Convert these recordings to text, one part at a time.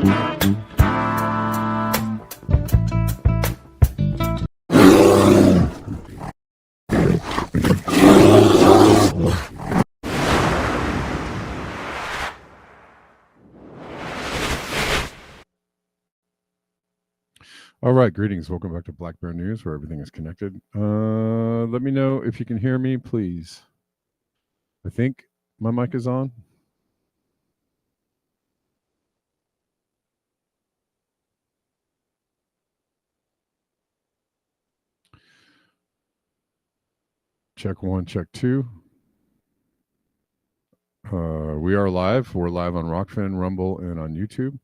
All right, greetings. Welcome back to Black Bear News, where everything is connected. Let me know if you can hear me, please. I think my mic is on. Check 1, check 2. We are live. We're live on Rockfin, Rumble, and on YouTube.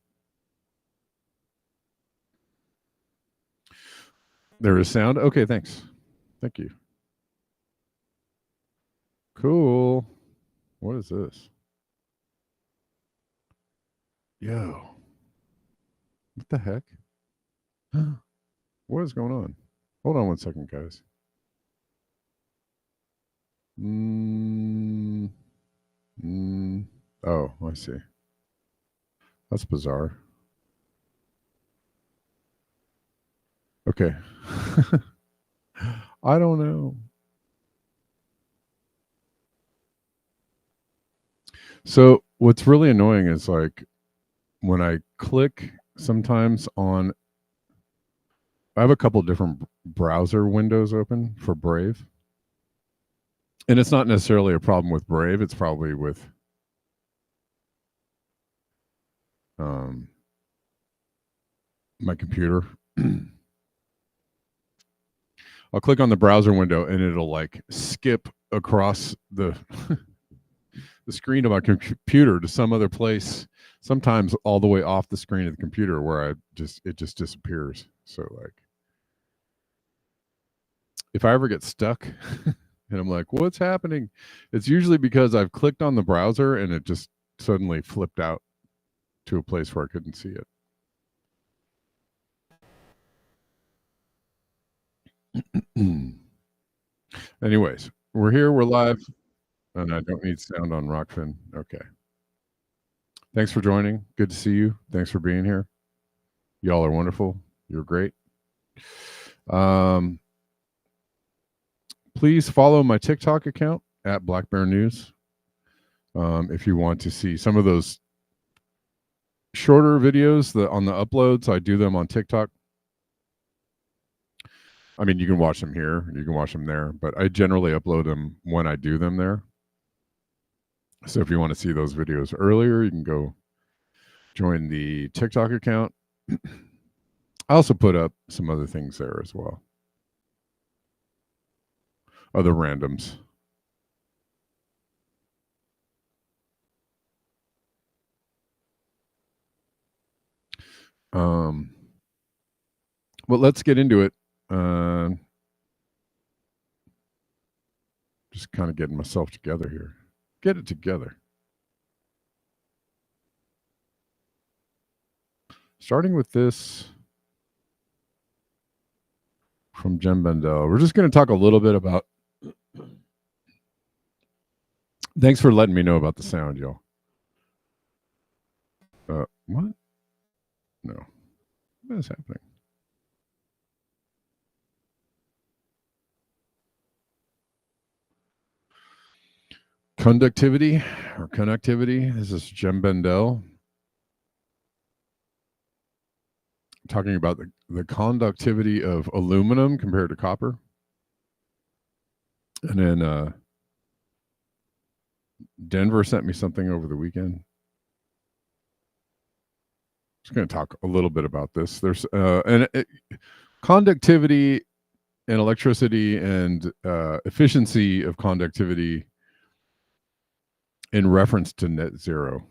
There is sound? Okay, thanks. Thank you. Cool. What is this? Yo. What the heck? What is going on? Hold on one second, guys. Oh, I see. That's bizarre. Okay. I don't know. So what's really annoying is like when I click sometimes on, I have a couple different browser windows open for Brave. And it's not necessarily a problem with Brave. It's probably with my computer. I'll click on the browser window and it'll like skip across the the screen of my computer to some other place, sometimes all the way off the screen of the computer where it just disappears. So like if I ever get stuck and I'm like, what's happening? It's usually because I've clicked on the browser and it just suddenly flipped out to a place where I couldn't see it. Anyways, we're here, we're live, and I don't need sound on Rockfin. Okay. Thanks for joining. Good to see you. Thanks for being here. Y'all are wonderful. You're great. Please follow my TikTok account at Black Bear News. If you want to see some of those shorter videos on the uploads, I do them on TikTok. I mean, you can watch them here, you can watch them there, but I generally upload them when I do them there. So if you want to see those videos earlier, you can go join the TikTok account. I also put up some other things there as well. Other randoms. Well, let's get into it. Just kind of getting myself together here. Get it together. Starting with this from Jem Bendel. We're just going to talk a little bit about. Thanks for letting me know about the sound, y'all. What? No. What is happening? Conductivity or connectivity. This is Jem Bendel talking about the conductivity of aluminum compared to copper. And then Denver sent me something over the weekend. Just going to talk a little bit about this. There's conductivity and electricity and efficiency of conductivity in reference to net zero.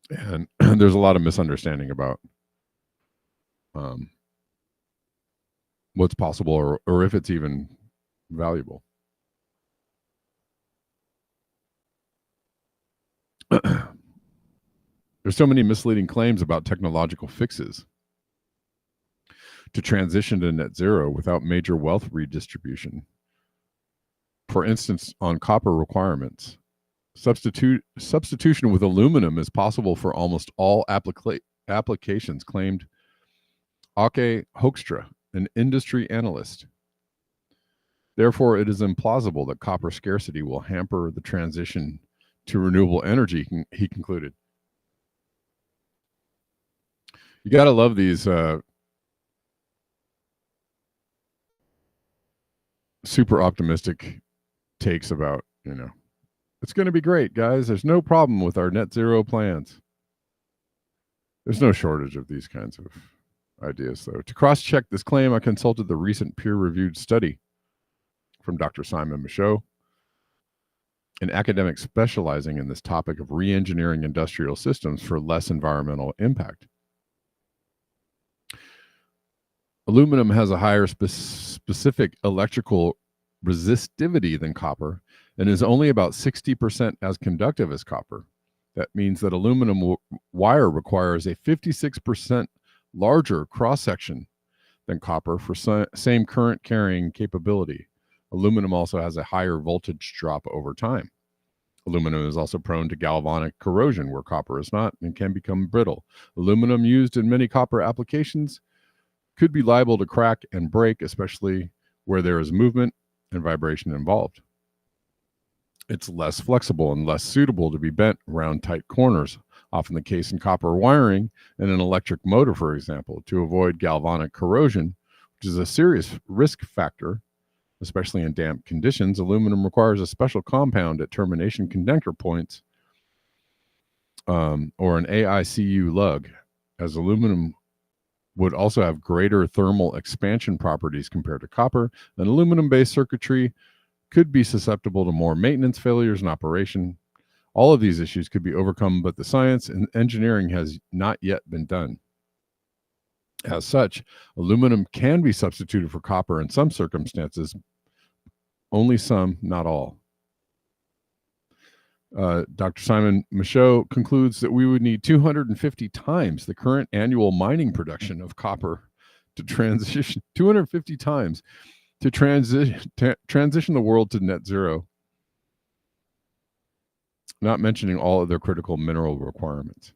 And there's a lot of misunderstanding about what's possible or if it's even valuable. There's so many misleading claims about technological fixes to transition to net zero without major wealth redistribution. For instance, on copper requirements. Substitution with aluminum is possible for almost all applications, claimed Ake Hoekstra, an industry analyst. Therefore, it is implausible that copper scarcity will hamper the transition to renewable energy, he concluded. You got to love these super optimistic takes about, it's going to be great, guys. There's no problem with our net zero plans. There's no shortage of these kinds of ideas, though. To cross-check this claim, I consulted the recent peer-reviewed study from Dr. Simon Michaud, an academic specializing in this topic of re-engineering industrial systems for less environmental impact. Aluminum has a higher specific electrical resistivity than copper and is only about 60% as conductive as copper. That means that aluminum wire requires a 56% larger cross-section than copper for same current carrying capability. Aluminum also has a higher voltage drop over time. Aluminum is also prone to galvanic corrosion where copper is not and can become brittle. Aluminum used in many copper applications could be liable to crack and break, especially where there is movement and vibration involved. It's less flexible and less suitable to be bent around tight corners, often the case in copper wiring and an electric motor, for example. To avoid galvanic corrosion, which is a serious risk factor, especially in damp conditions, aluminum requires a special compound at termination connector points, or an AICU lug, as aluminum would also have greater thermal expansion properties compared to copper. An aluminum-based circuitry could be susceptible to more maintenance failures in operation. All of these issues could be overcome, but the science and engineering has not yet been done. As such, aluminum can be substituted for copper in some circumstances, only some, not all. Dr. Simon Michaud concludes that we would need 250 times the current annual mining production of copper to transition 250 times to transition the world to net zero, not mentioning all of their critical mineral requirements.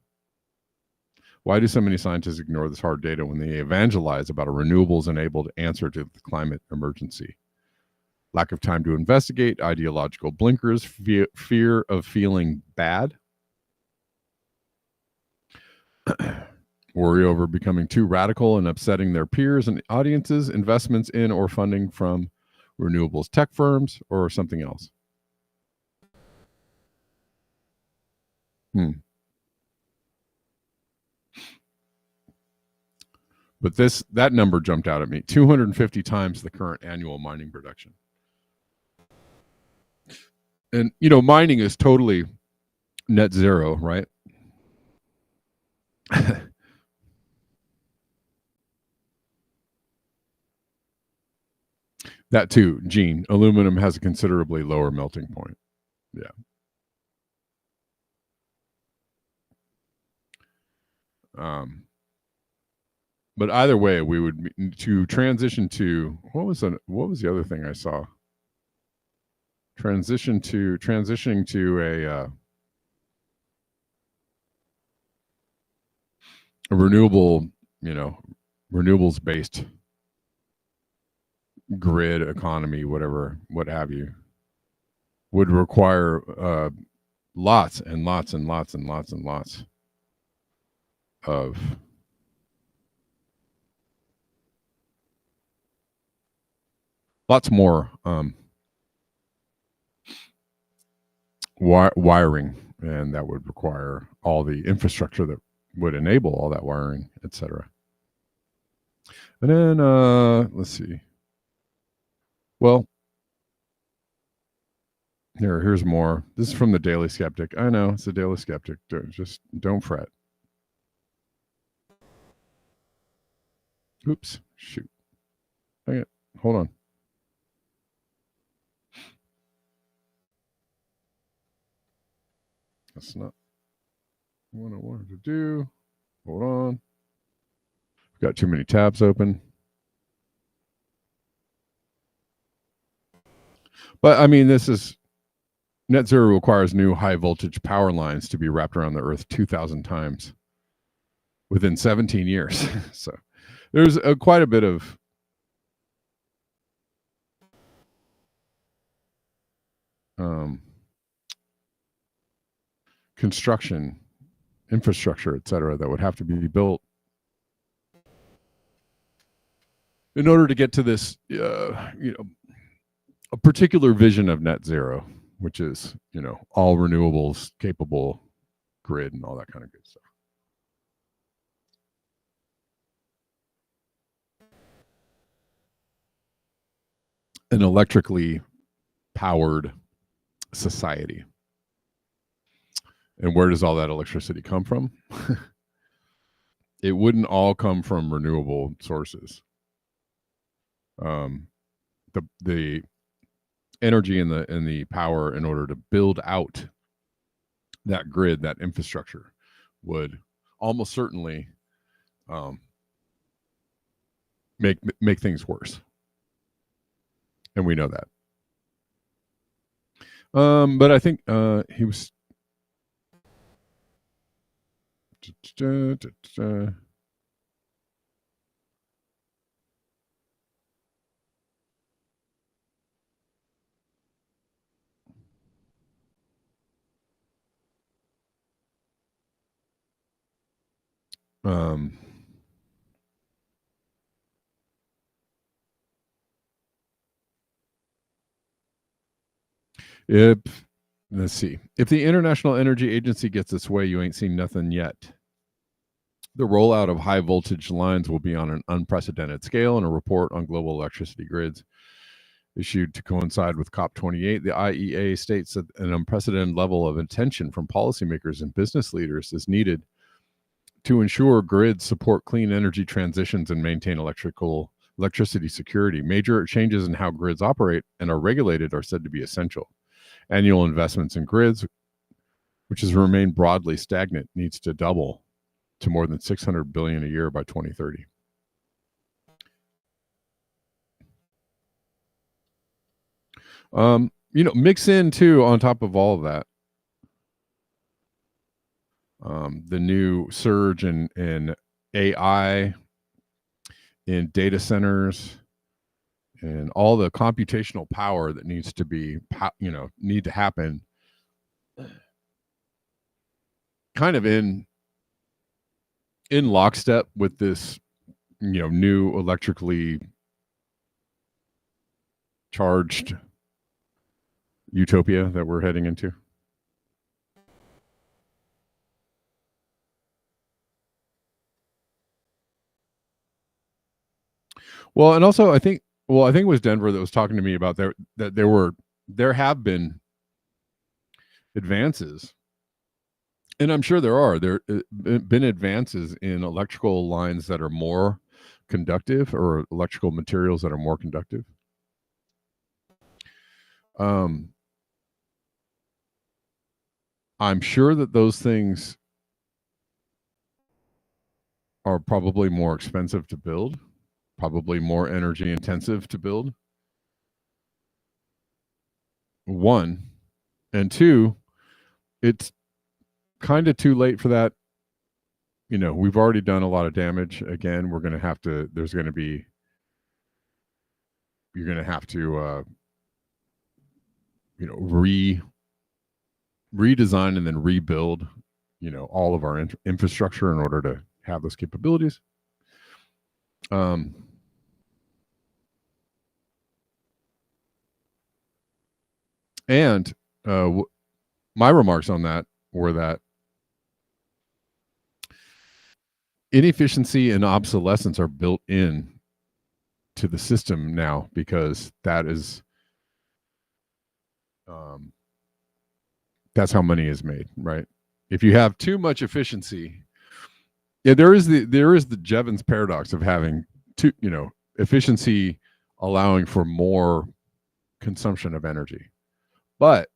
Why do so many scientists ignore this hard data when they evangelize about a renewables-enabled answer to the climate emergency? Lack of time to investigate, ideological blinkers, fear of feeling bad, worry over becoming too radical and upsetting their peers and audiences, investments in or funding from renewables tech firms, or something else. But that number jumped out at me. 250 times the current annual mining production. And, mining is totally net zero, right? That too, Gene. Aluminum has a considerably lower melting point. Yeah. But either way, we would to transition to what was the other thing I saw? Transitioning to a renewable, renewables based grid economy, what have you, would require lots and lots and lots and lots and lots of lots more wiring, and that would require all the infrastructure that would enable all that wiring, etc. And then let's see. Well, here's more. This is from the Daily Skeptic. I know it's the Daily Skeptic. Don't fret. Oops, shoot. Hang it. Hold on. That's not what I wanted to do. Hold on. I've got too many tabs open. But I mean, this is net zero requires new high voltage power lines to be wrapped around the Earth 2,000 times within 17 years. So there's quite a bit of construction, infrastructure, et cetera, that would have to be built in order to get to this, a particular vision of net zero, which is, all renewables capable grid and all that kind of good stuff. An electrically powered society. And where does all that electricity come from? It wouldn't all come from renewable sources. The energy and the power in order to build out that grid, that infrastructure, would almost certainly make things worse, and we know that. But I think he was. Let's see. If the International Energy Agency gets its way, you ain't seen nothing yet. The rollout of high voltage lines will be on an unprecedented scale. In a report on global electricity grids issued to coincide with COP28, the IEA states that an unprecedented level of attention from policymakers and business leaders is needed to ensure grids support clean energy transitions and maintain electricity security. Major changes in how grids operate and are regulated are said to be essential. Annual investments in grids, which has remained broadly stagnant, needs to double to more than $600 billion a year by 2030. Mix in too, on top of all of that, the new surge in AI, in data centers, and all the computational power that needs to be, need to happen, kind of in lockstep with this, new electrically charged utopia that we're heading into. Well, and also I think it was Denver that was talking to me about there have been advances, and I'm sure there been advances in electrical lines that are more conductive, or electrical materials that are more conductive. I'm sure that those things are probably more expensive to build, probably more energy intensive to build. One, and two, it's kind of too late for that. We've already done a lot of damage. Again, you're going to have to redesign and then rebuild, all of our infrastructure in order to have those capabilities. And my remarks on that were that inefficiency and obsolescence are built in to the system now, because that is that's how money is made, right? If you have too much efficiency, there is the Jevons paradox of having too, efficiency allowing for more consumption of energy, but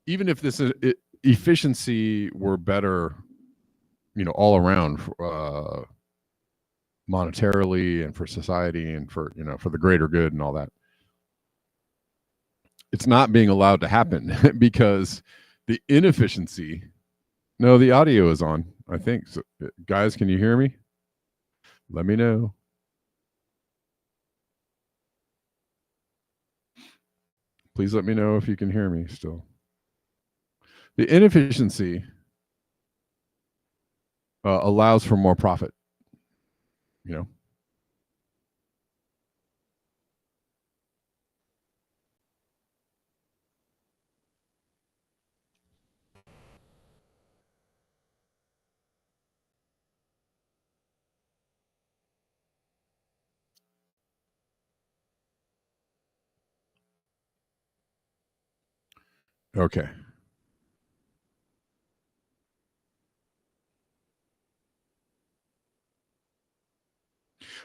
even if this efficiency were better, all around, monetarily and for society and for, for the greater good and all that. It's not being allowed to happen because the inefficiency. No, the audio is on, I think. So, guys, can you hear me? Let me know. Please let me know if you can hear me still. The inefficiency allows for more profit, Okay.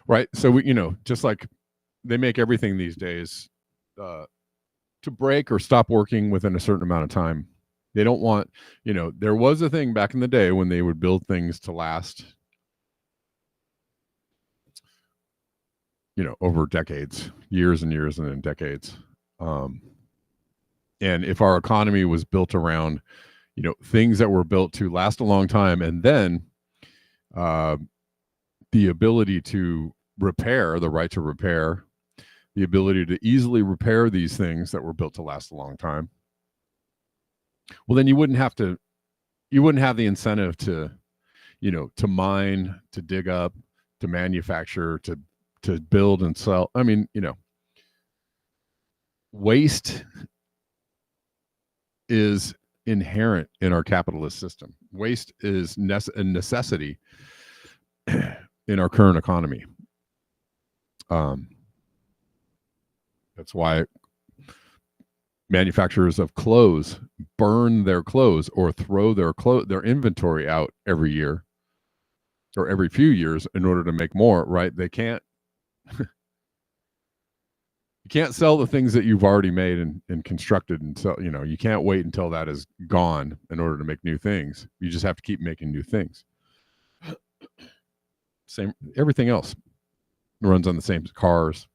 Right. So we, just like they make everything these days to break or stop working within a certain amount of time. They don't want, there was a thing back in the day when they would build things to last, over decades, years and years and then decades. And if our economy was built around, things that were built to last a long time, and then the ability to repair, the right to repair, the ability to easily repair these things that were built to last a long time, well, then you wouldn't have the incentive to, to mine, to dig up, to manufacture, to build and sell. I mean, waste is inherent in our capitalist system. Waste is a necessity in our current economy. That's why manufacturers of clothes burn their clothes or throw their inventory out every year or every few years in order to make more, right? They can't you can't sell the things that you've already made and constructed and sell, you can't wait until that is gone in order to make new things. You just have to keep making new things. Same, everything else runs on the same cars,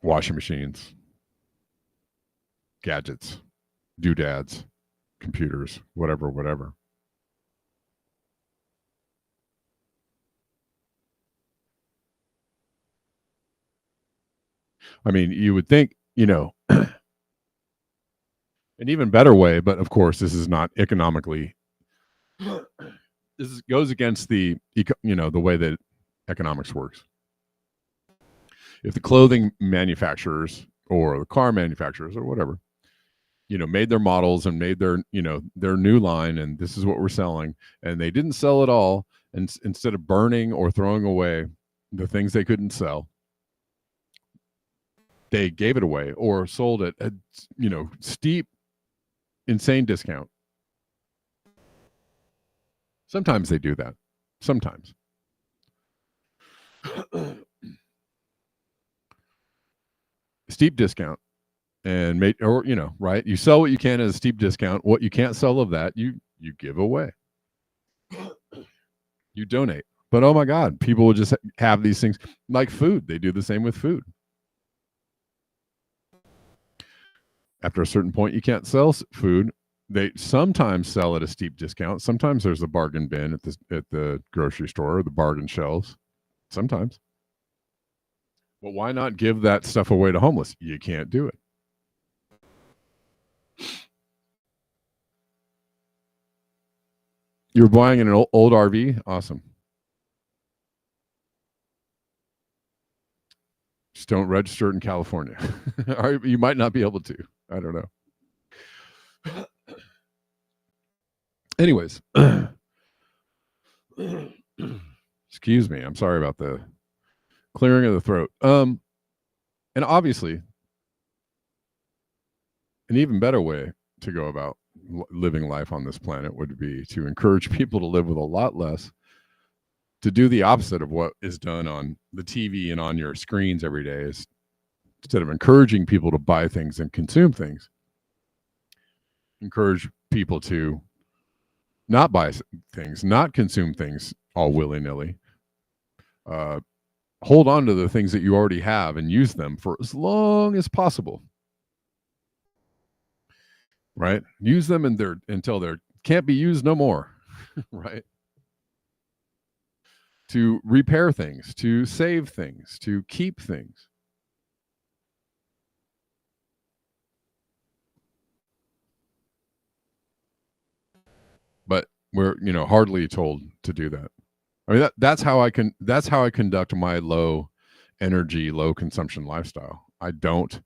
washing machines, gadgets, doodads, computers, whatever. I mean, you would think, an even better way, but of course, this is not economically. This goes against the way that economics works. If the clothing manufacturers or the car manufacturers or whatever, made their models and made their new line, and this is what we're selling, and they didn't sell it all, and instead of burning or throwing away the things they couldn't sell, they gave it away or sold it at steep, insane discount. Sometimes they do that. Sometimes. Steep discount and make, or right, you sell what you can at a steep discount. What you can't sell of that, you give away, you donate. But oh my god, people will just have these things like food. They do the same with food. After a certain point, you can't sell food. They sometimes sell at a steep discount. Sometimes there's a bargain bin at the grocery store or the bargain shelves. Sometimes. But why not give that stuff away to homeless? You can't do it. You're buying an old RV? Awesome. Just don't register it in California. Or you might not be able to. I don't know. Anyways. Excuse me. I'm sorry about the clearing of the throat. And obviously, an even better way to go about living life on this planet would be to encourage people to live with a lot less, to do the opposite of what is done on the TV and on your screens every day. Is instead of encouraging people to buy things and consume things, encourage people to not buy things, not consume things all willy-nilly. Hold on to the things that you already have and use them for as long as possible. Right? Use them until they can't be used no more. Right? To repair things, to save things, to keep things. But we're hardly told to do that. I mean that's how I conduct my low energy, low consumption lifestyle. I don't.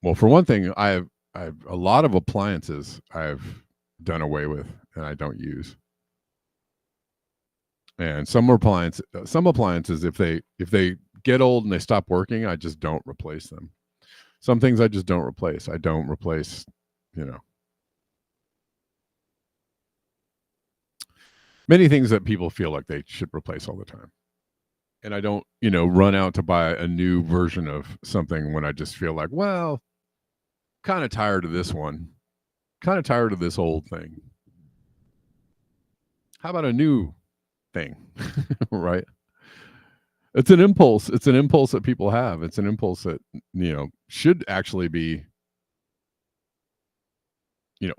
Well, for one thing, I have a lot of appliances I've done away with and I don't use. And some appliances, if they get old and they stop working, I just don't replace them. Some things I just don't replace. I don't replace, many things that people feel like they should replace all the time. And I don't, run out to buy a new version of something when I just feel like, well, kind of tired of this one, kind of tired of this old thing. How about a new thing? Right? It's an impulse. It's an impulse that people have. It's an impulse that, should actually be,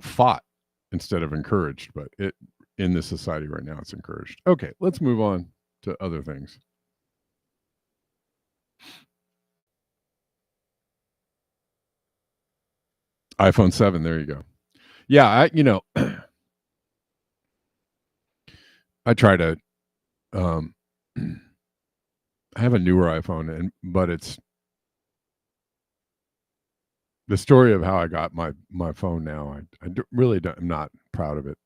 fought instead of encouraged. But in this society right now, it's encouraged. Okay, let's move on to other things. iPhone 7, there you go. Yeah, I try to I have a newer iPhone but it's the story of how I got my phone now. Really I'm not proud of it.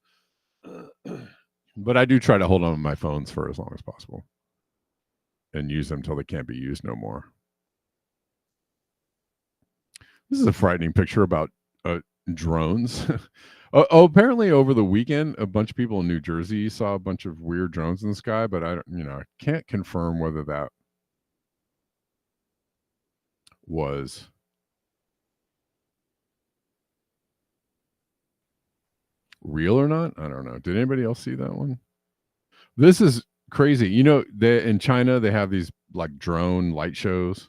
But I do try to hold on to my phones for as long as possible and use them till they can't be used no more. This is a frightening picture about drones. Apparently over the weekend, a bunch of people in New Jersey saw a bunch of weird drones in the sky, but I can't confirm whether that was real or not. I don't know. Did anybody else see that one? This is crazy. In China they have these like drone light shows.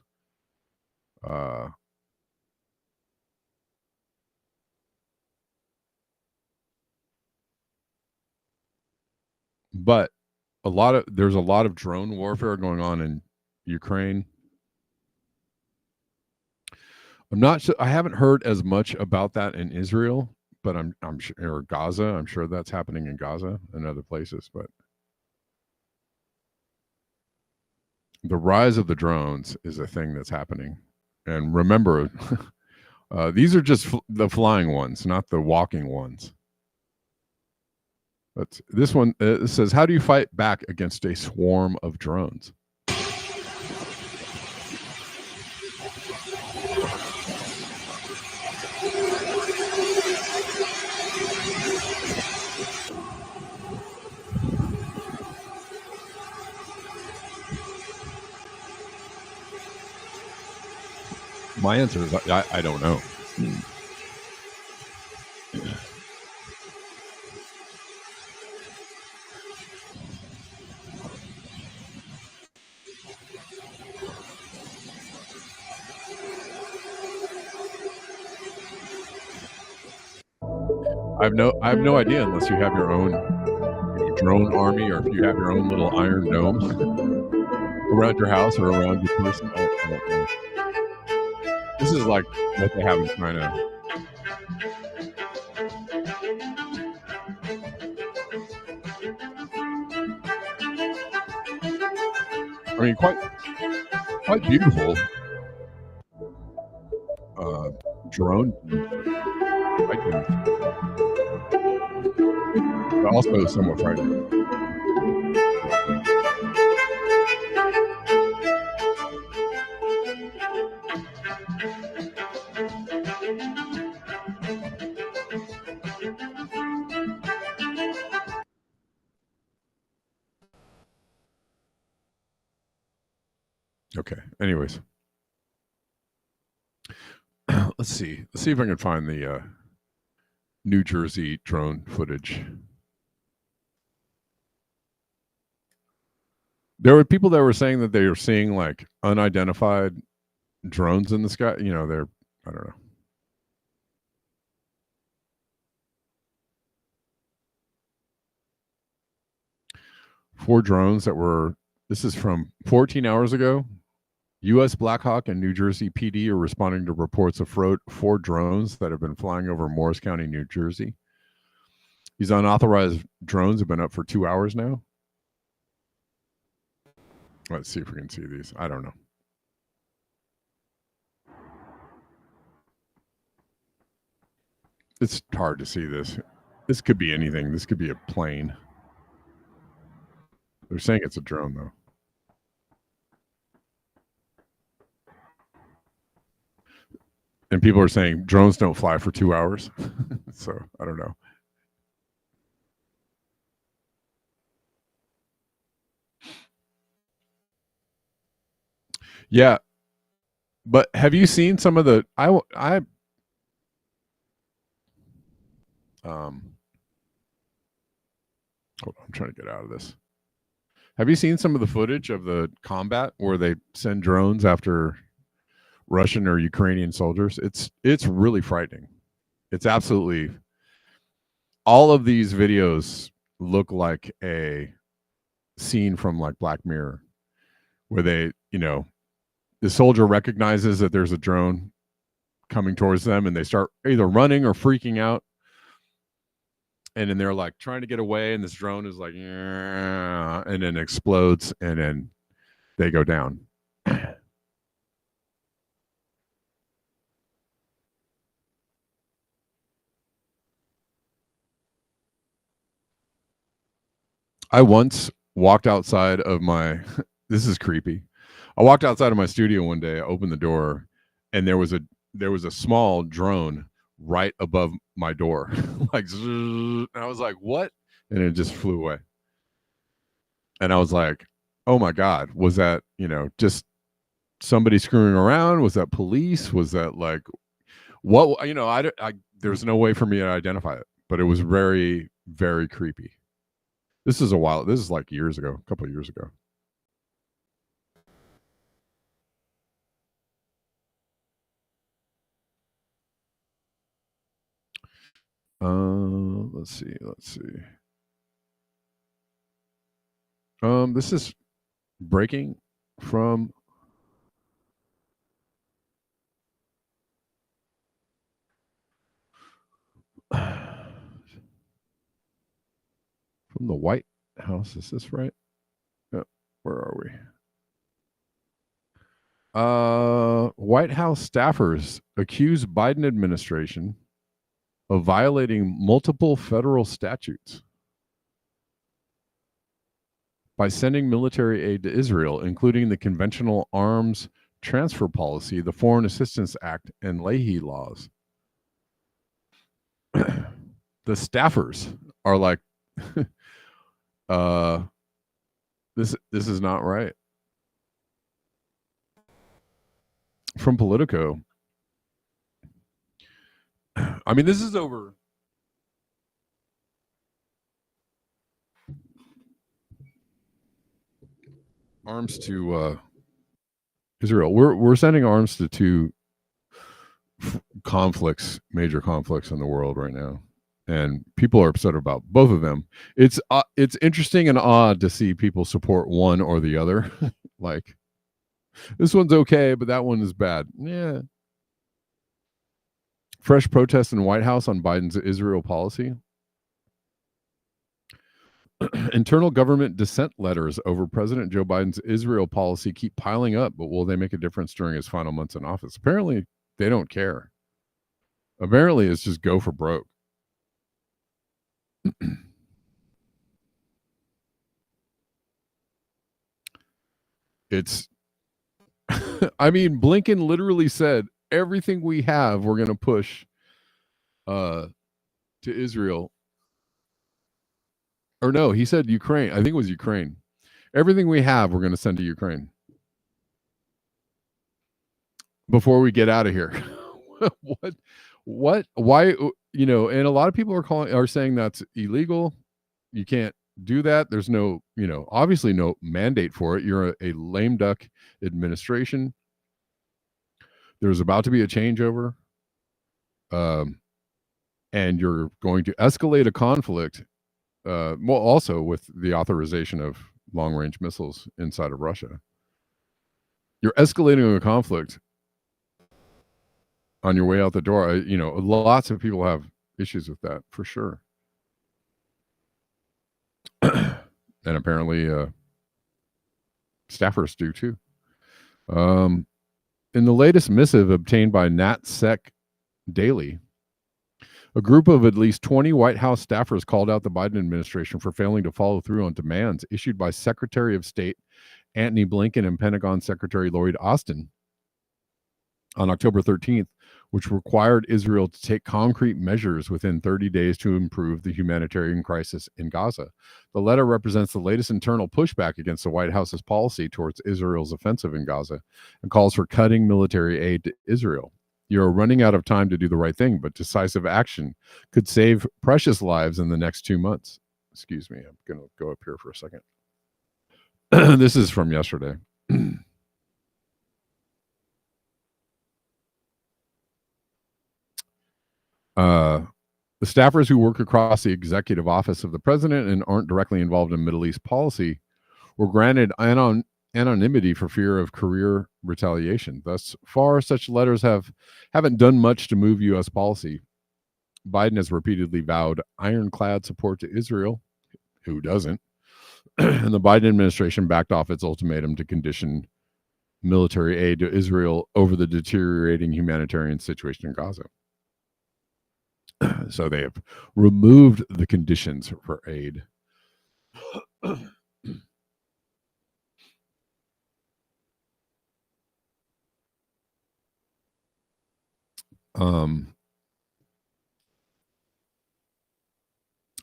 But there's a lot of drone warfare going on in Ukraine. I'm not sure. I haven't heard as much about that in Israel, but I'm sure, or Gaza. I'm sure that's happening in Gaza and other places. But the rise of the drones is a thing that's happening. And remember, these are just the flying ones, not the walking ones. But this one says, "How do you fight back against a swarm of drones?" My answer is I don't know. I have no idea unless you have your own drone army or if you have your own little iron dome around your house or around your person. I don't know. This is like what they have in China. I mean, quite beautiful drone, but also somewhat frightening. Okay. Anyways, let's see if I can find New Jersey drone footage. There were people that were saying that they were seeing like unidentified drones in the sky. You know, they're, I don't know. Four drones that were, this is from 14 hours ago. U.S. Black Hawk and New Jersey PD are responding to reports of four drones that have been flying over Morris County, New Jersey. These unauthorized drones have been up for 2 hours now. Let's see if we can see these. I don't know. It's hard to see this. This could be anything. This could be a plane. They're saying it's a drone, though. And people are saying drones don't fly for 2 hours. So I don't know. Yeah. But have you seen some of the, hold on, I'm trying to get out of this. Have you seen some of the footage of the combat where they send drones after Russian or Ukrainian soldiers? It's really frightening. It's absolutely, all of these videos look like a scene from like Black Mirror, where they, you know, the soldier recognizes that there's a drone coming towards them and they start either running or freaking out. And then they're like trying to get away, and this drone is like, yeah, and then explodes, and then they go down. I once walked outside of my, this is creepy. I walked outside of my studio one day, I opened the door, and there was a small drone right above my door. Like, and I was like, what? And it just flew away. And I was like, oh my God, was that, you know, just somebody screwing around? Was that police? Was that like, what, you know, there's no way for me to identify it, but it was very, very creepy. This is like years ago, a couple of years ago. Let's see. This is breaking from the White House. Is this right? Where are we? White House staffers accuse Biden administration of violating multiple federal statutes by sending military aid to Israel, including the Conventional Arms Transfer Policy, the Foreign Assistance Act, and Leahy laws. The staffers are like, this is not right. From Politico. I mean, this is over. Arms to Israel. We're sending arms to two major conflicts in the world right now, and people are upset about both of them. It's interesting and odd to see people support one or the other. Like, this one's okay, but that one is bad. Yeah. Fresh protests in White House on Biden's Israel policy. Internal government dissent letters over President Joe Biden's Israel policy keep piling up, but will they make a difference during his final months in office? Apparently, they don't care. Apparently, it's just go for broke. It's, I mean, Blinken literally said, everything we have, we're going to push to Israel. Or no, he said Ukraine. I think it was Ukraine. Everything we have, we're going to send to Ukraine before we get out of here. What? Why? and a lot of people are saying that's illegal. You can't do that. There's no, obviously no mandate for it. You're a lame duck administration. There's about to be a changeover. And you're going to escalate a conflict, also with the authorization of long-range missiles inside of Russia. You're escalating a conflict on your way out the door. Lots of people have issues with that, for sure. And apparently staffers do too. In the latest missive obtained by NatSec Daily, a group of at least 20 White House staffers called out the Biden administration for failing to follow through on demands issued by Secretary of State Antony Blinken and Pentagon Secretary Lloyd Austin on October 13th, which required Israel to take concrete measures within 30 days to improve the humanitarian crisis in Gaza. The letter represents the latest internal pushback against the White House's policy towards Israel's offensive in Gaza and calls for cutting military aid to Israel. You're running out of time to do the right thing, but decisive action could save precious lives in the next 2 months. Excuse me, I'm going to go up here for a second. This is from yesterday. The staffers who work across the executive office of the president and aren't directly involved in Middle East policy were granted anonymity for fear of career retaliation. Thus far, such letters haven't done much to move U.S. policy. Biden has repeatedly vowed ironclad support to Israel. Who doesn't? And the Biden administration backed off its ultimatum to condition military aid to Israel over the deteriorating humanitarian situation in Gaza. So they have removed the conditions for aid.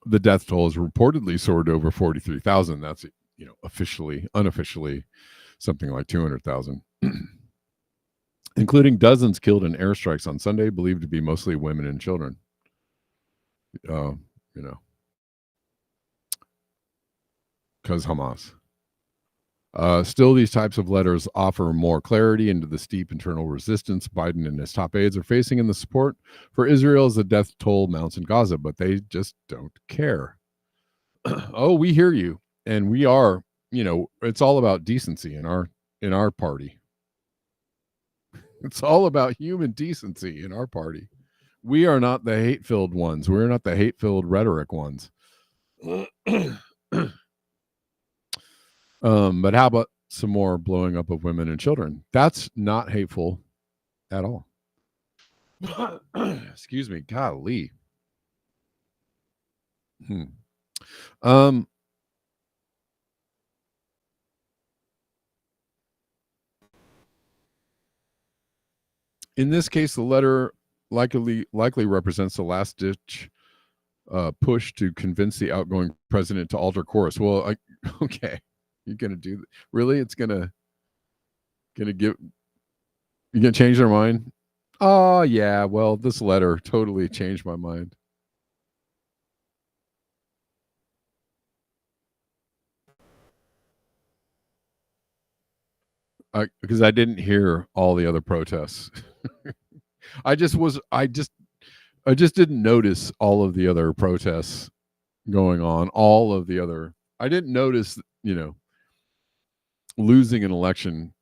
The death toll has reportedly soared over 43,000. That's, unofficially something like 200,000, including dozens killed in airstrikes on Sunday, believed to be mostly women and children. Because Hamas. Still, these types of letters offer more clarity into the steep internal resistance Biden and his top aides are facing in the support for Israel as the death toll mounts in Gaza, but they just don't care. Oh, we hear you, and we are. It's all about decency in our party. It's all about human decency in our party. We are not the hate-filled ones. We're not the hate-filled rhetoric ones. But how about some more blowing up of women and children? That's not hateful at all. Excuse me. Golly. In this case, the letter likely represents the last-ditch push to convince the outgoing president to alter course. Well, okay. You're gonna do that? Really? It's gonna give? You gonna change their mind? Oh yeah. Well, this letter totally changed my mind. Because I didn't hear all the other protests. I just didn't notice all of the other protests going on. I didn't notice, losing an election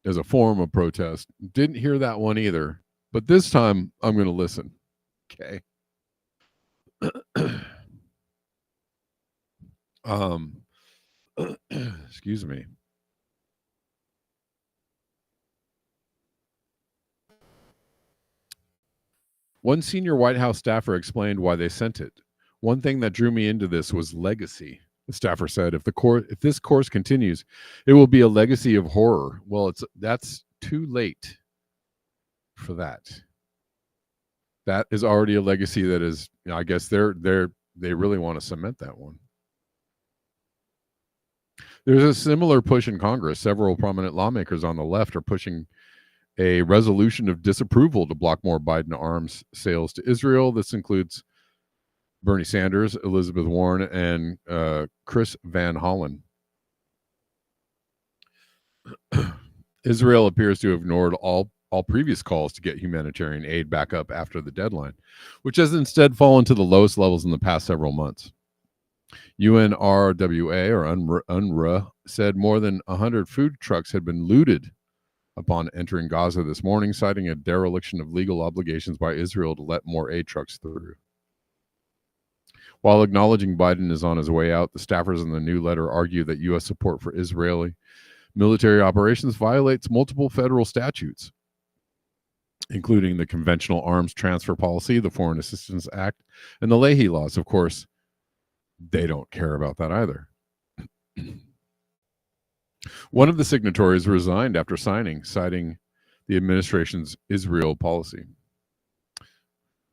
as a form of protest. Didn't hear that one either. But this time I'm going to listen. Okay. Excuse me. One senior White House staffer explained why they sent it. One thing that drew me into this was legacy. The staffer said, if this course continues, it will be a legacy of horror. Well, that's too late for that. That is already a legacy that is, I guess they really want to cement that one. There's a similar push in Congress. Several prominent lawmakers on the left are pushing a resolution of disapproval to block more Biden arms sales to Israel. This includes Bernie Sanders, Elizabeth Warren, and Chris Van Hollen. Israel appears to have ignored all previous calls to get humanitarian aid back up after the deadline, which has instead fallen to the lowest levels in the past several months. UNRWA, or UNRWA, said more than 100 food trucks had been looted upon entering Gaza this morning, citing a dereliction of legal obligations by Israel to let more aid trucks through. While acknowledging Biden is on his way out, the staffers in the new letter argue that U.S. support for Israeli military operations violates multiple federal statutes, including the Conventional Arms Transfer Policy, the Foreign Assistance Act, and the Leahy laws. Of course, they don't care about that either. One of the signatories resigned after signing, citing the administration's Israel policy.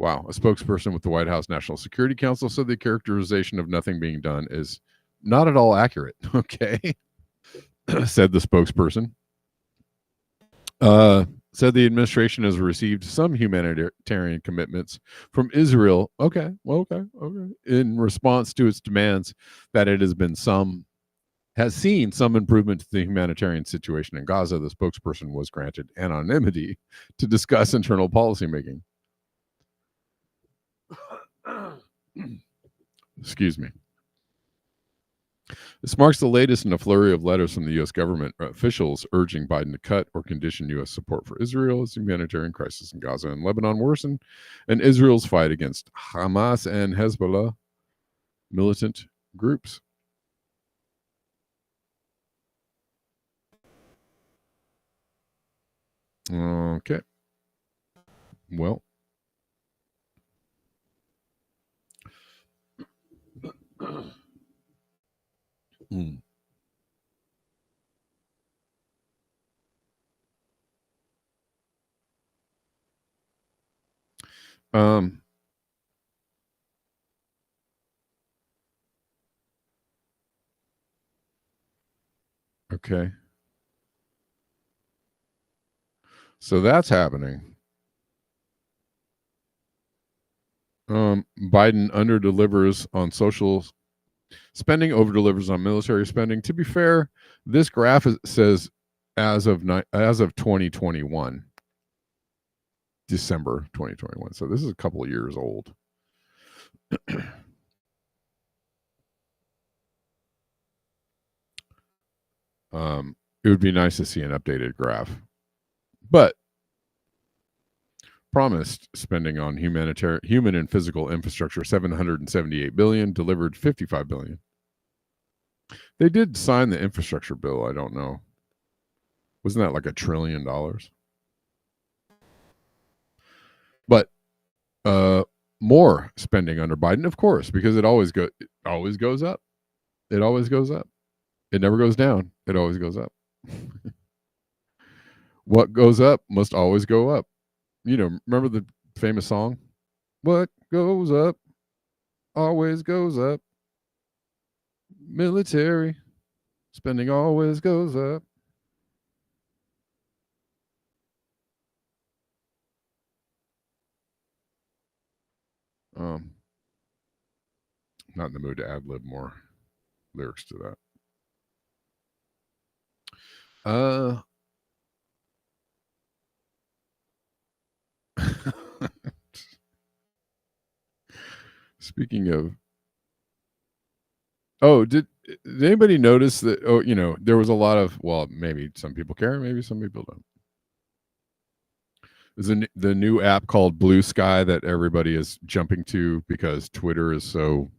Wow. A spokesperson with the White House National Security Council said the characterization of nothing being done is not at all accurate. Okay. Said the spokesperson. Said the administration has received some humanitarian commitments from Israel. Okay. In response to its demands that it has seen some improvement to the humanitarian situation in Gaza. The spokesperson was granted anonymity to discuss internal policymaking. Excuse me. This marks the latest in a flurry of letters from the U.S. government officials urging Biden to cut or condition U.S. support for Israel as the humanitarian crisis in Gaza and Lebanon worsen, and Israel's fight against Hamas and Hezbollah militant groups. Okay. Well. Okay. So that's happening. Biden underdelivers on social spending, over-delivers on military spending. To be fair, this graph says as of 2021, December 2021. So this is a couple of years old. It would be nice to see an updated graph, but promised spending on human and physical infrastructure $778 billion, delivered $55 billion. They did sign the infrastructure bill. I don't know. Wasn't that like $1 trillion? But more spending under Biden, of course, because it always goes up. It always goes up. It never goes down. It always goes up. What goes up must always go up. You know, remember the famous song? What goes up always goes up. Military spending always goes up. Not in the mood to ad-lib more lyrics to that. Speaking of, did anybody notice that? Oh, you know, there was a lot of, well, maybe some people care, maybe some people don't. There's the new app called Blue Sky that everybody is jumping to because Twitter is so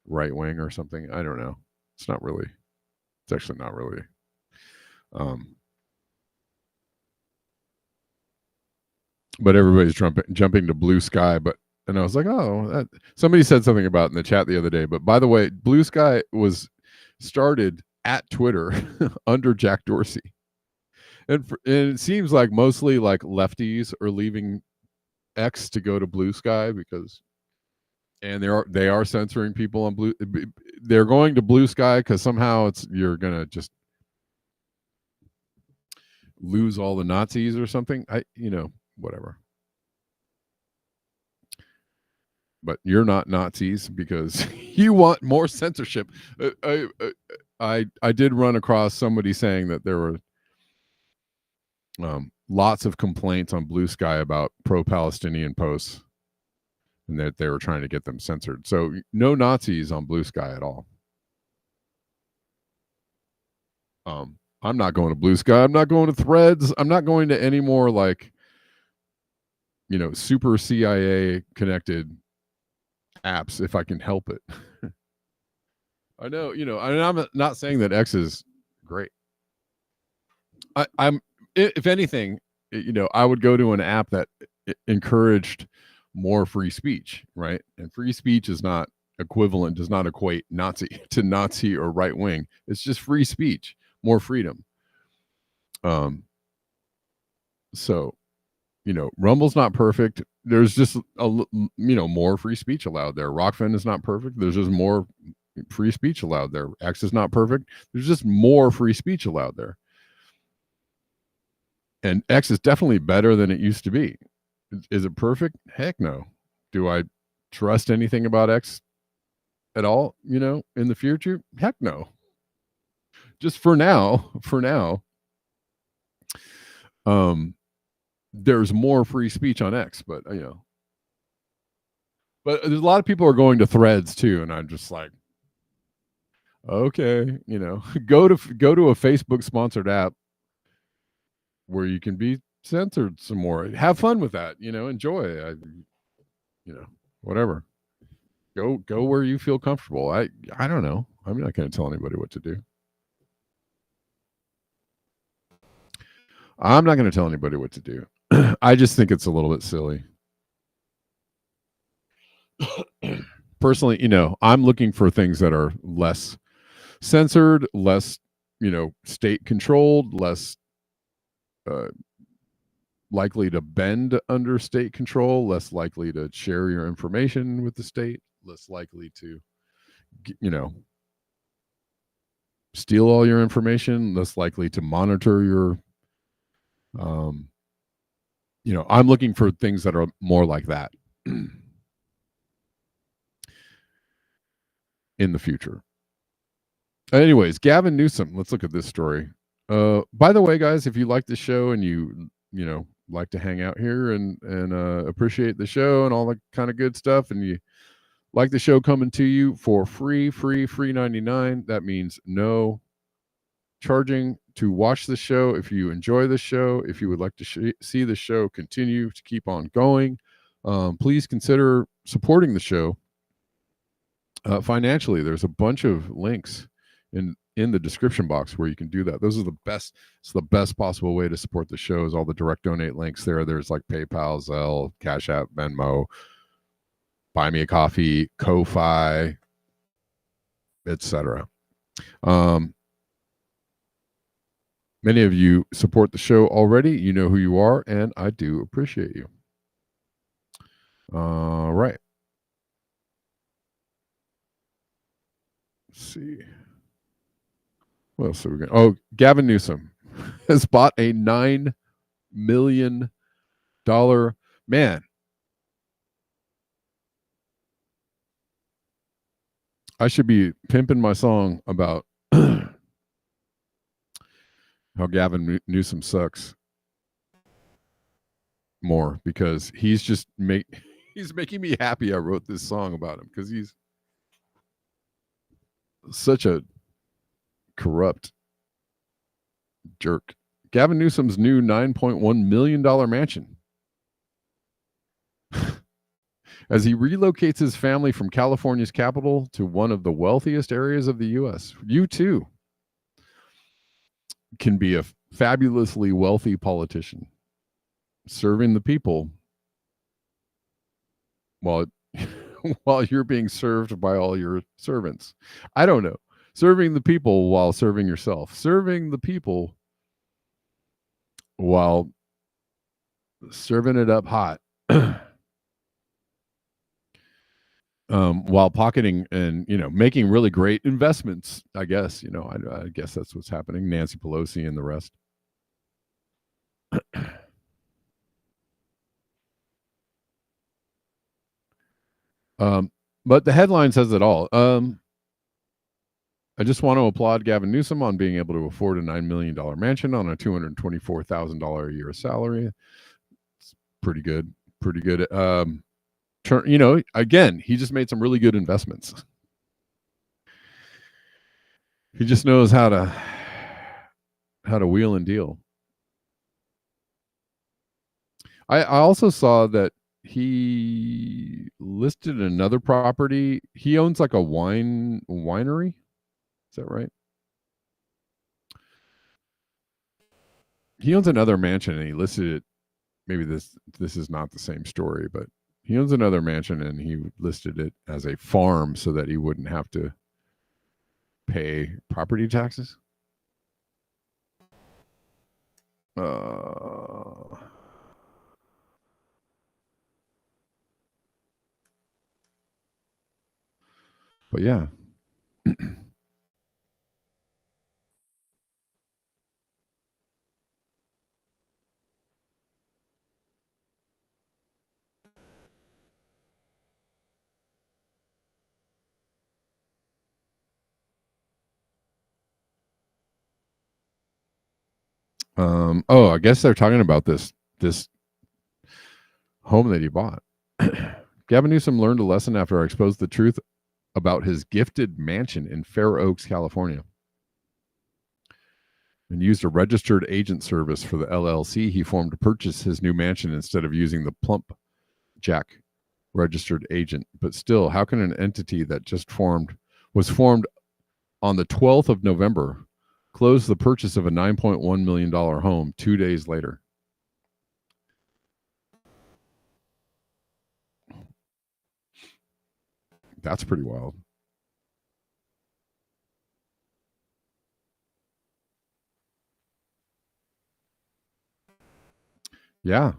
right wing or something. I don't know. It's not really. It's actually not really. But everybody's jumping to Blue Sky. And I was like, somebody said something about it in the chat the other day. But by the way, Blue Sky was started at Twitter under Jack Dorsey. And it seems like mostly like lefties are leaving X to go to Blue Sky and they are censoring people on Blue. They're going to Blue Sky because somehow you're gonna just lose all the Nazis or something. Whatever. But you're not Nazis because you want more censorship. I did run across somebody saying that there were lots of complaints on Blue Sky about pro-Palestinian posts, and that they were trying to get them censored. So no Nazis on Blue Sky at all. I'm not going to Blue Sky. I'm not going to Threads. I'm not going to any more super CIA connected apps if I can help it. I know, I'm not saying that X is great. I'm, if anything, I would go to an app that encouraged more free speech, right? And free speech is not equivalent, does not equate Nazi to Nazi or right wing. It's just free speech, more freedom. So, Rumble's not perfect. There's just more free speech allowed there. Rockfin is not perfect. There's just more free speech allowed there. X is not perfect. There's just more free speech allowed there. And X is definitely better than it used to be. Is it perfect? Heck no. Do I trust anything about X at all, in the future? Heck no. Just for now, there's more free speech on X, but but there's a lot of people are going to Threads too, and I'm just like, okay, go to a Facebook sponsored app where you can be censored some more. Have fun with that, enjoy. Whatever. Go where you feel comfortable. I don't know. I'm not going to tell anybody what to do. I'm not going to tell anybody what to do. I just think it's a little bit silly. Personally, I'm looking for things that are less censored, less, state controlled, less likely to bend under state control, less likely to share your information with the state, less likely to, steal all your information, less likely to monitor your, I'm looking for things that are more like that in the future. Anyways, Gavin Newsom, let's look at this story. By the way, guys, if you like the show and you like to hang out here and appreciate the show and all that kind of good stuff, and you like the show coming to you for free 99, that means no charging to watch the show. If you enjoy the show, if you would like to see the show continue to keep on going, please consider supporting the show financially. There's a bunch of links in the description box where you can do that. Those are the best. It's the best possible way to support the show is all the direct donate links there. There's like PayPal, Zelle, CashApp, Venmo, Buy Me a Coffee, Ko-Fi, etc. Many of you support the show already. You know who you are, and I do appreciate you. All right. Let's see. What else are we going? Oh, Gavin Newsom has bought a $9 million man. I should be pimping my song about how Gavin Newsom sucks more, because he's just he's making me happy I wrote this song about him, because he's such a corrupt jerk. Gavin Newsom's new $9.1 million mansion as he relocates his family from California's capital to one of the wealthiest areas of the U.S. You too can be a fabulously wealthy politician, serving the people while you're being served by all your servants. I don't know. Serving the people while serving yourself. Serving the people while serving it up hot. While pocketing and, making really great investments, I guess. I guess that's what's happening. Nancy Pelosi and the rest. But the headline says it all. I just want to applaud Gavin Newsom on being able to afford a $9 million mansion on a $224,000 a year salary. It's pretty good. Pretty good. Again, he just made some really good investments. He just knows how to wheel and deal. I also saw that he listed another property. He owns like a winery. Is that right? He owns another mansion and he listed it. Maybe this is not the same story, but he owns another mansion and he listed it as a farm so that he wouldn't have to pay property taxes. But yeah. I guess they're talking about this home that he bought. Gavin Newsom learned a lesson after I exposed the truth about his gifted mansion in Fair Oaks, California, and used a registered agent service for the LLC he formed to purchase his new mansion instead of using the Plump Jack registered agent. But still, how can an entity that was formed on the 12th of November close the purchase of a $9.1 million home 2 days later? That's pretty wild. Yeah.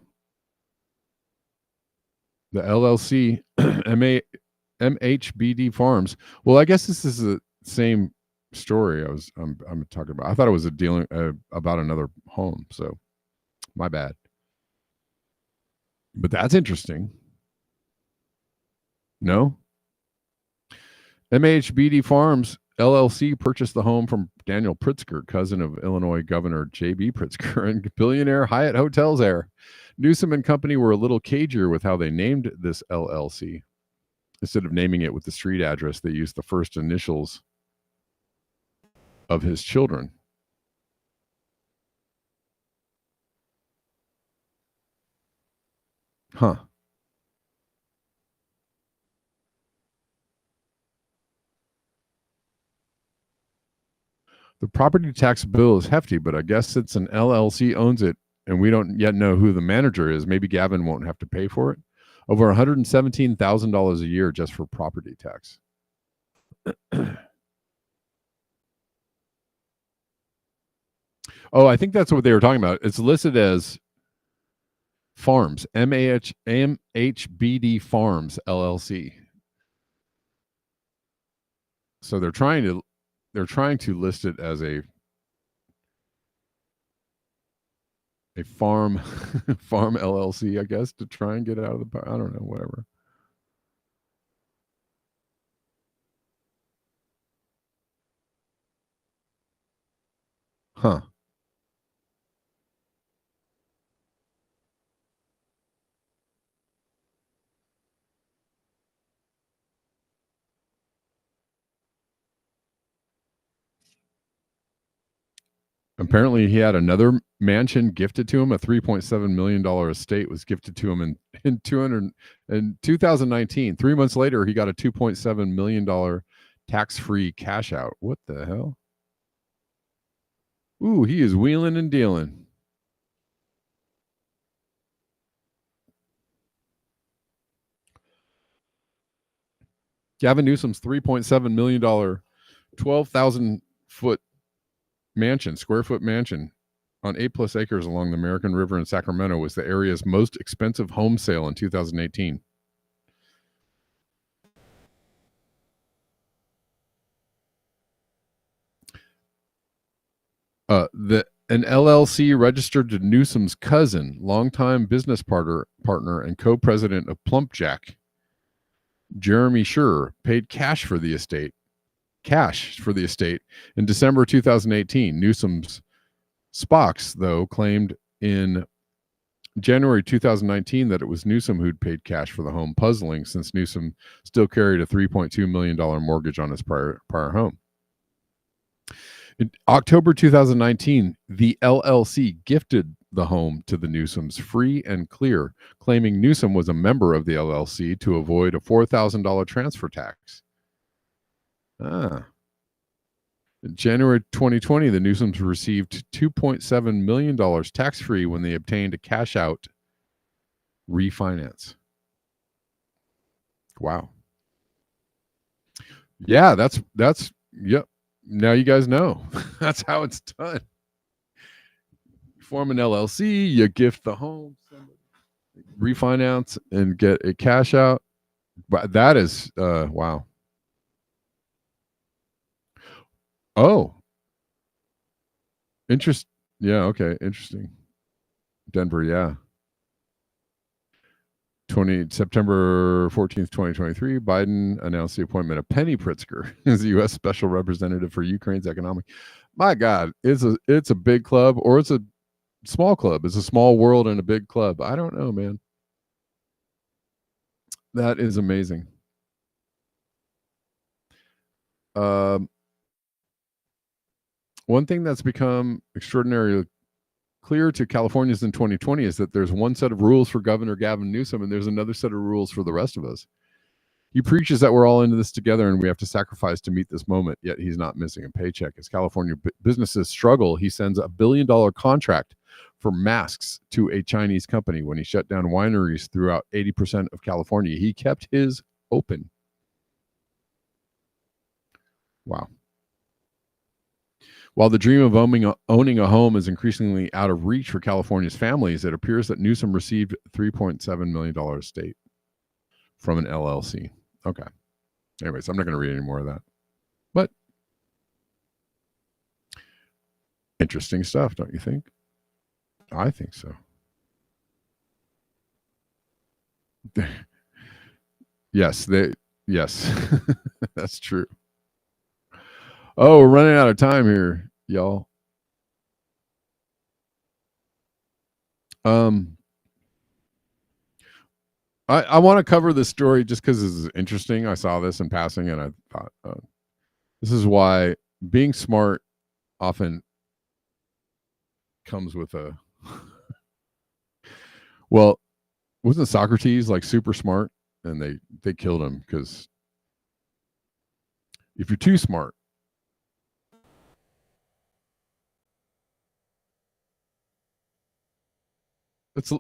The LLC MHBD Farms. Well, I guess this is the same story I'm talking about. I thought it was about another home, so my bad. But that's interesting. No? MHBD Farms LLC purchased the home from Daniel Pritzker, cousin of Illinois Governor J.B. Pritzker and billionaire Hyatt Hotels heir. Newsom and company were a little cagier with how they named this LLC. Instead of naming it with the street address, they used the first initials of his children. Huh. The property tax bill is hefty, but I guess since an LLC owns it and we don't yet know who the manager is, maybe Gavin won't have to pay for it. Over $117,000 a year just for property tax. Oh, I think that's what they were talking about. It's listed as Farms, MHBD Farms LLC. So they're trying to list it as a farm LLC, I guess, to try and get it out of the, I don't know, whatever. Huh. Apparently, he had another mansion gifted to him. A $3.7 million estate was gifted to him in 2019. 3 months later, he got a $2.7 million tax-free cash out. What the hell? Ooh, he is wheeling and dealing. Gavin Newsom's $3.7 million, 12,000 square foot mansion on 8+ acres along the American River in Sacramento was the area's most expensive home sale in 2018. The An LLC registered to Newsom's cousin, longtime business partner and co-president of Plumpjack, Jeremy Schur, paid cash for the estate. In December 2018. Newsom's Spox, though, claimed in January 2019 that it was Newsom who'd paid cash for the home, puzzling since Newsom still carried a $3.2 million mortgage on his prior home. In October 2019, the LLC gifted the home to the Newsoms free and clear, claiming Newsom was a member of the LLC to avoid a $4,000 transfer tax. In January 2020, the Newsoms received $2.7 million tax-free when they obtained a cash-out refinance. Wow. Yeah, that's yep. Now you guys know. That's how it's done. You form an LLC, you gift the home, refinance, and get a cash out. But that is wow. Oh. Yeah, okay, interesting. Denver, yeah. September 14th, 2023, Biden announced the appointment of Penny Pritzker as the U.S. Special Representative for Ukraine's economic. My God, it's a big club or it's a small club. It's a small world and a big club. I don't know, man. That is amazing. One thing that's become extraordinarily clear to Californians in 2020 is that there's one set of rules for Governor Gavin Newsom and there's another set of rules for the rest of us. He preaches that we're all into this together and we have to sacrifice to meet this moment, yet he's not missing a paycheck. As California businesses struggle, he sends $1 billion contract for masks to a Chinese company when he shut down wineries throughout 80% of California. He kept his open. Wow. While the dream of owning a home is increasingly out of reach for California's families, it appears that Newsom received $3.7 million estate from an LLC. Okay. Anyways, I'm not going to read any more of that. But interesting stuff, don't you think? I think so. Yes, that's true. Oh, we're running out of time here, y'all. I want to cover this story just because this is interesting. I saw this in passing and I thought, this is why being smart often comes with a well, wasn't Socrates like super smart and they killed him because if you're too smart,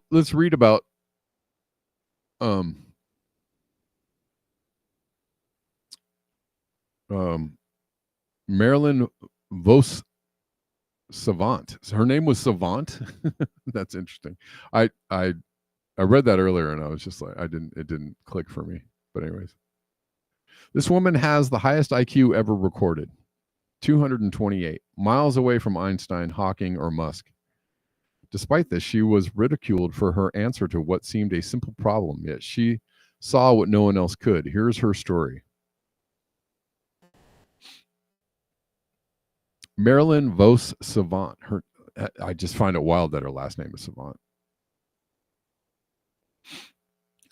let's read about Marilyn Vos Savant. Her name was Savant. That's interesting. I read that earlier and I was just like, it didn't click for me. But anyways, this woman has the highest IQ ever recorded, 228, miles away from Einstein, Hawking, or Musk. Despite this, she was ridiculed for her answer to what seemed a simple problem, yet she saw what no one else could. Here's her story. Marilyn Vos Savant. I just find it wild that her last name is Savant.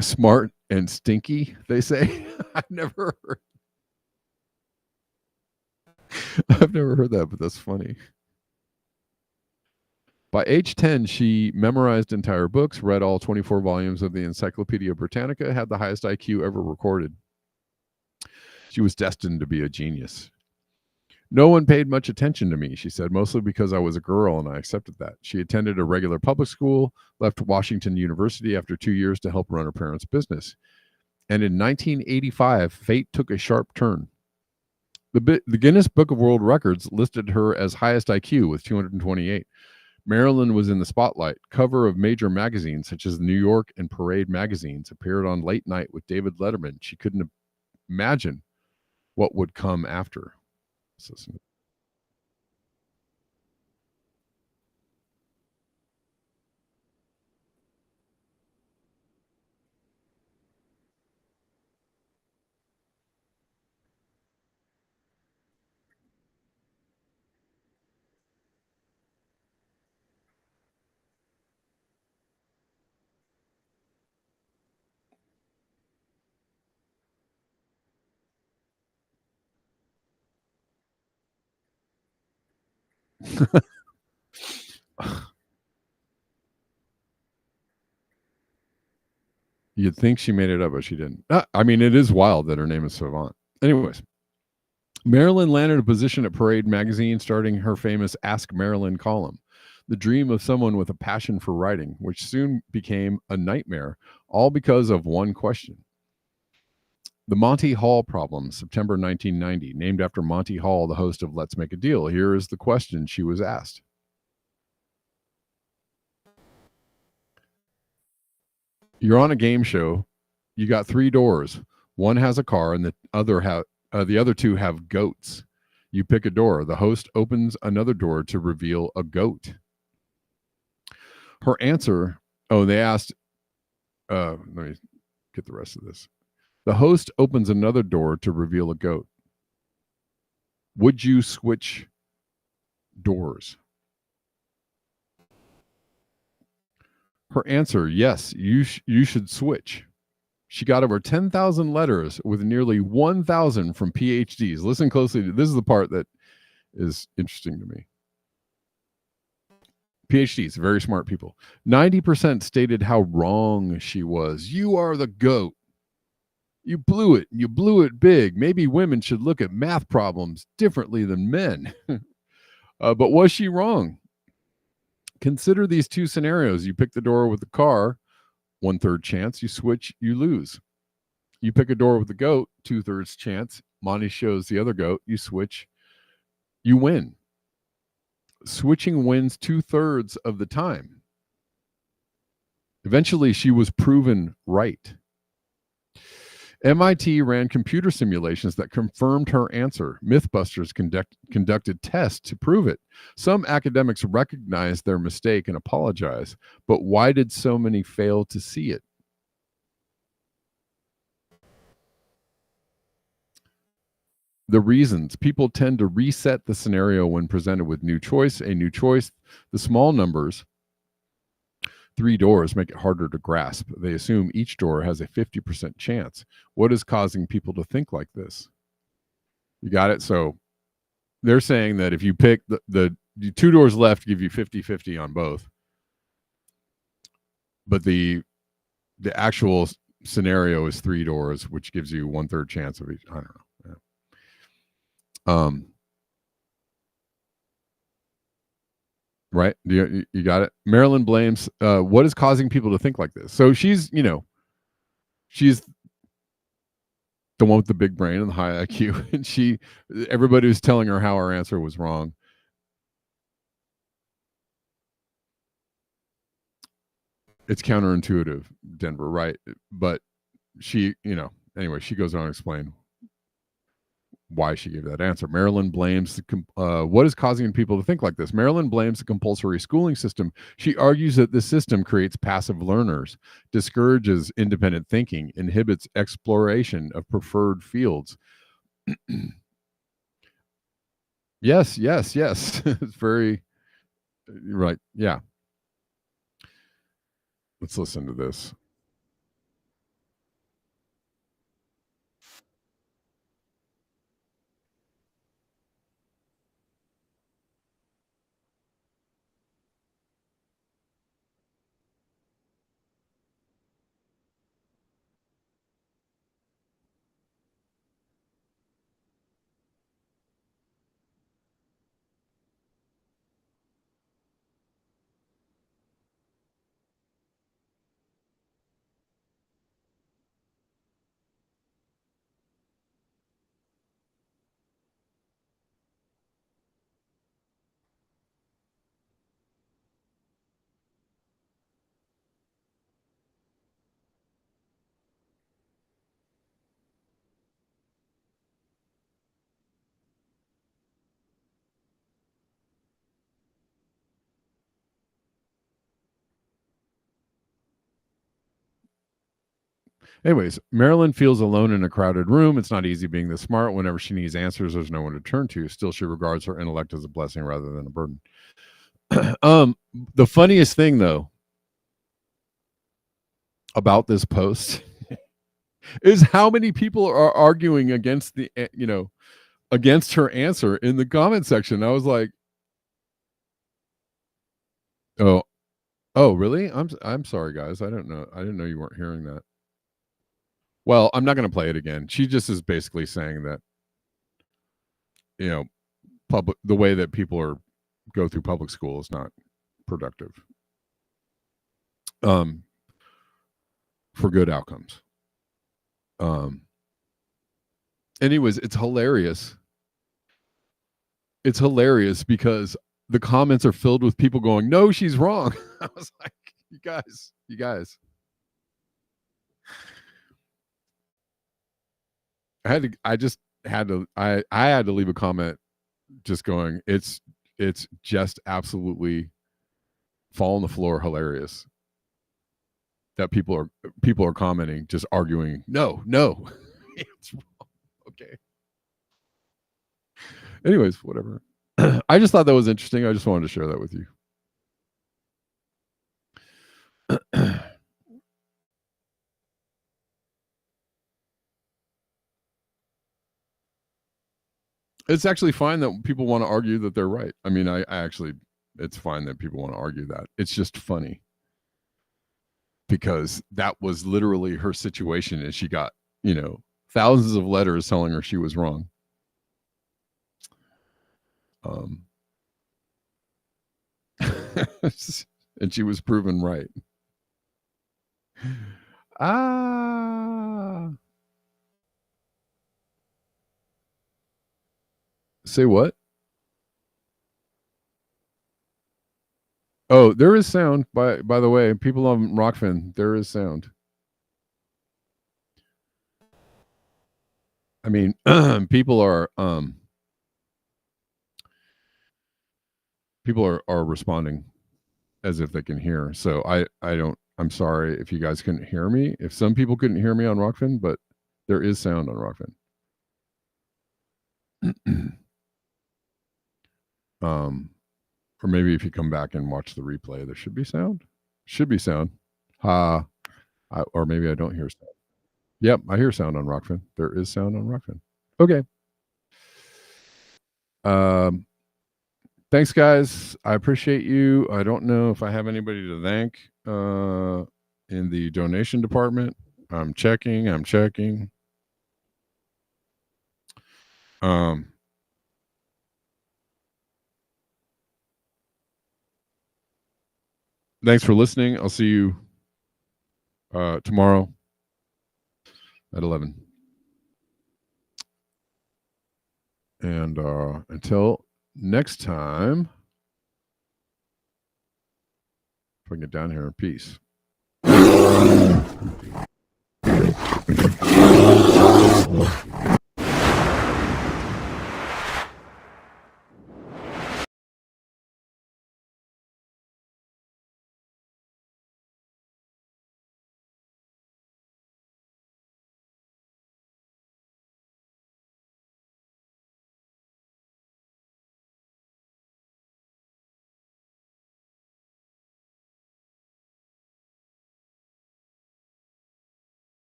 Smart and stinky, they say. I've never heard that, but that's funny. By age 10, she memorized entire books, read all 24 volumes of the Encyclopedia Britannica, had the highest IQ ever recorded. She was destined to be a genius. No one paid much attention to me, she said, mostly because I was a girl and I accepted that. She attended a regular public school, left Washington University after 2 years to help run her parents' business. And in 1985, fate took a sharp turn. The Guinness Book of World Records listed her as highest IQ with 228. Marilyn was in the spotlight. Cover of major magazines such as New York and Parade magazines, appeared on Late Night with David Letterman. She couldn't imagine what would come after. You'd think she made it up, but she didn't. I mean, it is wild that her name is Savant. Anyways, Marilyn landed a position at Parade magazine, starting her famous Ask Marilyn column, the dream of someone with a passion for writing, which soon became a nightmare, all because of one question. The Monty Hall problem, September 1990, named after Monty Hall, the host of Let's Make a Deal. Here is the question she was asked. You're on a game show. You got 3 doors. One has a car, and the other 2 have goats. You pick a door. The host opens another door to reveal a goat. Her answer. They asked. Let me get the rest of this. The host opens another door to reveal a goat. Would you switch doors? Her answer, yes, you should switch. She got over 10,000 letters with nearly 1,000 from PhDs. Listen closely. This is the part that is interesting to me. PhDs, very smart people. 90% stated how wrong she was. You are the goat. You blew it. You blew it big. Maybe women should look at math problems differently than men. But was she wrong? Consider these 2 scenarios. You pick the door with the car, 1/3 chance. You switch, you lose. You pick a door with the goat, 2/3 chance. Monty shows the other goat. You switch, you win. Switching wins 2/3 of the time. Eventually, she was proven right. MIT ran computer simulations that confirmed her answer. Mythbusters conducted tests to prove it. Some academics recognized their mistake and apologized, but why did so many fail to see it? The reasons. People tend to reset the scenario when presented with a new choice. The small numbers, 3 doors, make it harder to grasp. They assume each door has a 50% chance. What is causing people to think like this? You got it? So they're saying that if you pick the 2 doors left, give you 50-50 on both. But the actual scenario is 3 doors, which gives you 1/3 chance of each. I don't know. Yeah. Right? You got it? Marilyn blames, what is causing people to think like this? So she's the one with the big brain and the high IQ. And everybody was telling her how her answer was wrong. It's counterintuitive, Denver, right? But anyway, she goes on to explain why she gave that answer. Marilyn blames what is causing people to think like this? Marilyn blames the compulsory schooling system. She argues that the system creates passive learners, discourages independent thinking, inhibits exploration of preferred fields. Yes. It's very right. Yeah. Let's listen to this. Anyways, Marilyn feels alone in a crowded room. It's not easy being this smart. Whenever she needs answers, there's no one to turn to. Still, she regards her intellect as a blessing rather than a burden. The funniest thing, though, about this post is how many people are arguing against against her answer in the comment section. I was like, Oh, oh, really? I'm sorry, guys. I don't know. I didn't know you weren't hearing that. Well, I'm not going to play it again. She just is basically saying that, you know, the way that people go through public school is not productive um, for good outcomes. Anyways, it's hilarious. It's hilarious because the comments are filled with people going, "No, she's wrong." I was like, you guys. I had to leave a comment just going, it's just absolutely fall on the floor hilarious that people are commenting, just arguing, no, it's wrong. Okay. Anyways, whatever. I just thought that was interesting. I just wanted to share that with you. It's actually fine that people want to argue that they're right. I mean, I actually, it's fine that people want to argue that. It's just funny because that was literally her situation, and she got, thousands of letters telling her she was wrong. And she was proven right. Say what? Oh, there is sound. By the way, people on Rockfin, there is sound. I mean, people are responding as if they can hear. So I'm sorry if you guys couldn't hear me. If some people couldn't hear me on Rockfin, but there is sound on Rockfin. Or maybe if you come back and watch the replay, there should be sound. Should be sound. Or maybe I don't hear sound. Yep, I hear sound on Rockfin. There is sound on Rockfin. Okay. Thanks, guys. I appreciate you. I don't know if I have anybody to thank in the donation department. I'm checking. Thanks for listening. I'll see you tomorrow at 11. And until next time, if I can get down here, peace.